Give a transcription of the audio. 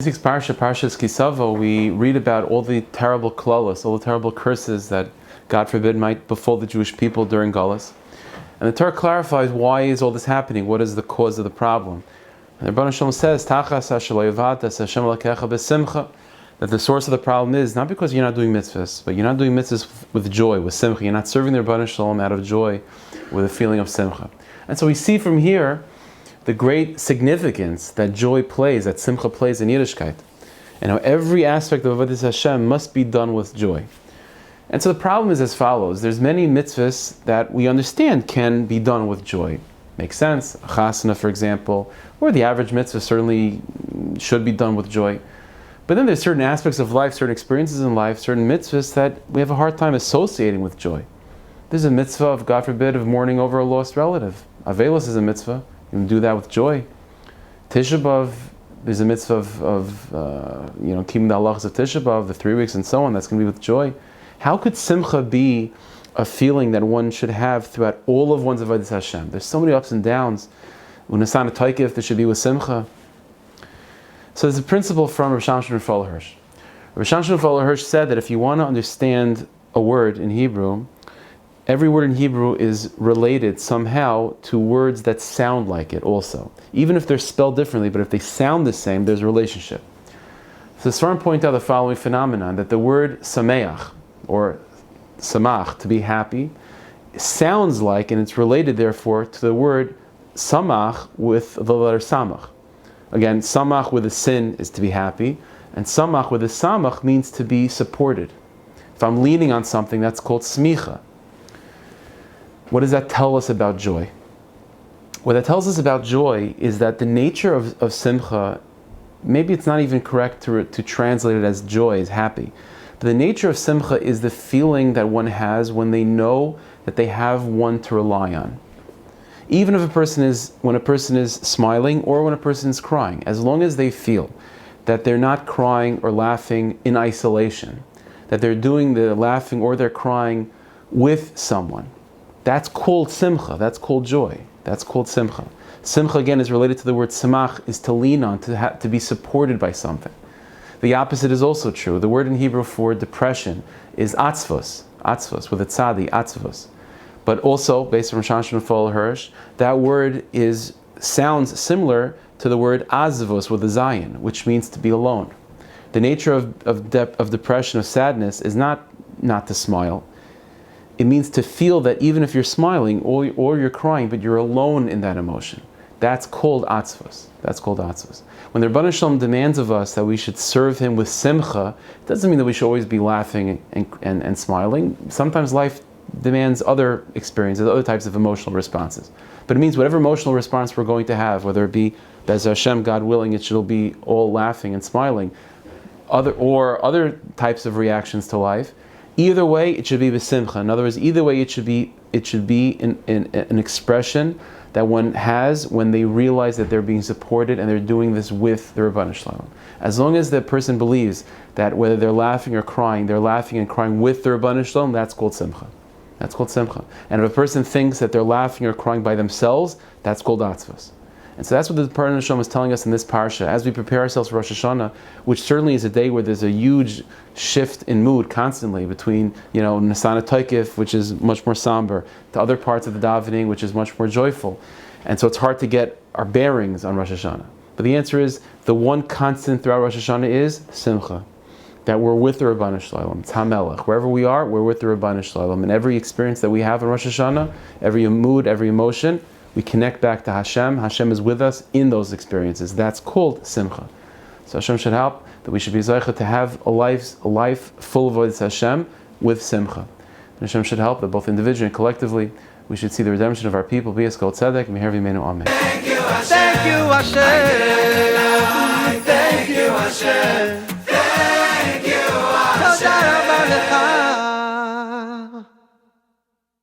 week's Parshas Savo, we read about all the terrible klalos, all the terrible curses that, God forbid, might befall the Jewish people during Galus. And the Torah clarifies why is all this happening, what is the cause of the problem. And the Rebbeinu Shalom says, that the source of the problem is not because you're not doing mitzvahs, but you're not doing mitzvahs with joy, with simcha. You're not serving the Rebbeinu Shalom out of joy, with a feeling of simcha. And so we see from here the great significance that joy plays, that simcha plays in Yiddishkeit, and how every aspect of avodas Hashem must be done with joy. And so the problem is as follows: there's many mitzvahs that we understand can be done with joy. Makes sense. A chasana, for example, or the average mitzvah certainly should be done with joy. But then there's certain aspects of life, certain experiences in life, certain mitzvahs that we have a hard time associating with joy. There's a mitzvah of, God forbid, of mourning over a lost relative. Avelos is a mitzvah. You can do that with joy. Tisha B'Av, there's a mitzvah of keeping the halachas of Tisha B'Av, the 3 weeks and so on. That's going to be with joy. How could simcha be a feeling that one should have throughout all of one's avodas Hashem? There's so many ups and downs. U'nesana toikif, there should be with simcha. So there's a principle from Rav Shamshon Raphael Hirsch. Rav Shamshon Raphael Hirsch said that if you want to understand a word in Hebrew, every word in Hebrew is related somehow to words that sound like it also. Even if they're spelled differently, but if they sound the same, there's a relationship. So Sfarim point out the following phenomenon, that the word sameach, or samach, to be happy, sounds like, and it's related therefore to the word samach with the letter samach. Again, samach with a sin is to be happy, and samach with a samach means to be supported. If I'm leaning on something, that's called smicha. What does that tell us about joy? What that tells us about joy is that the nature of simcha, maybe it's not even correct to translate it as joy, as happy. But the nature of simcha is the feeling that one has when they know that they have one to rely on. Even if when a person is smiling or when a person is crying, as long as they feel that they're not crying or laughing in isolation, that they're doing the laughing or they're crying with someone, that's called simcha, that's called joy, that's called simcha. Simcha, again, is related to the word samach, is to lean on, to be supported by something. The opposite is also true. The word in Hebrew for depression is atzvos with a tzadi, atzvos. But also, based on Rosh Hashanah Raphael Hirsch, that word sounds similar to the word azvos with a zayin, which means to be alone. The nature of depression, of sadness, is not to smile. It means to feel that even if you're smiling or you're crying, but you're alone in that emotion. That's called atzvos. That's called atzvos. When the Rebbeinu Shalom demands of us that we should serve Him with simcha, it doesn't mean that we should always be laughing and smiling. Sometimes life demands other experiences, other types of emotional responses. But it means whatever emotional response we're going to have, whether it be Bez Hashem, God willing, it should be all laughing and smiling, other types of reactions to life. Either way, it should be b'simcha. In other words, either way, it should be an expression that one has when they realize that they're being supported and they're doing this with the Rebbeinu Shalom. As long as the person believes that whether they're laughing or crying, they're laughing and crying with the Rebbeinu Shalom, that's called simcha. That's called simcha. And if a person thinks that they're laughing or crying by themselves, that's called atzvos. And so that's what the Rebbeinu Shalom is telling us in this parsha, as we prepare ourselves for Rosh Hashanah, which certainly is a day where there's a huge shift in mood constantly between, Nesana Toikif, which is much more somber, to other parts of the davening, which is much more joyful. And so it's hard to get our bearings on Rosh Hashanah. But the answer is, the one constant throughout Rosh Hashanah is simcha. That we're with the Rebbeinu Shalom. It's HaMelech. Wherever we are, we're with the Rebbeinu Shalom. And every experience that we have in Rosh Hashanah, every mood, every emotion, we connect back to Hashem. Hashem is with us in those experiences. That's called simcha. So Hashem should help that we should be zeicha to have a life full of avodas Hashem with simcha. And Hashem should help that both individually and collectively we should see the redemption of our people. B'yas kol tzedek, meher v'imenu, amen. Thank you, Hashem. Thank you, Hashem.